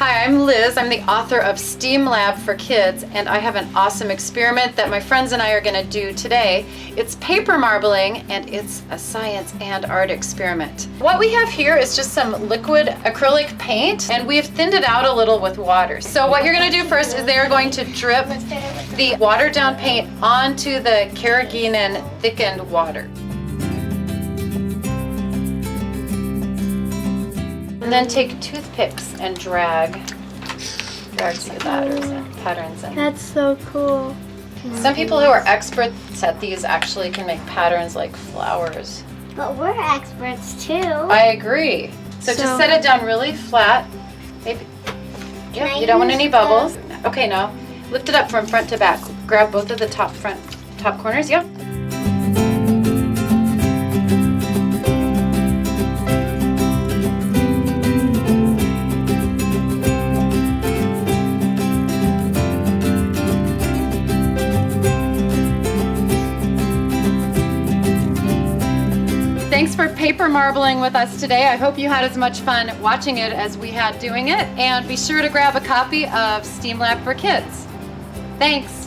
Hi, I'm Liz. I'm the author of STEAM Lab for Kids, and I have an awesome experiment that my friends and I are going to do today. It's paper marbling, and it's a science and art experiment. What we have here is just some liquid acrylic paint, and we've thinned it out a little with water. So what you're going to do first is they're going to drip the watered down paint onto the carrageenan thickened water. And then take toothpicks and drag some patterns in. That's so cool. Some people who are experts at these actually can make patterns like flowers. But we're experts too. I agree. So just set it down really flat. Maybe. Yeah, you don't want any bubbles. Okay, now lift it up from front to back. Grab both of the top corners. Yep. Thanks for paper marbling with us today. I hope you had as much fun watching it as we had doing it. And be sure to grab a copy of STEAM Lab for Kids. Thanks.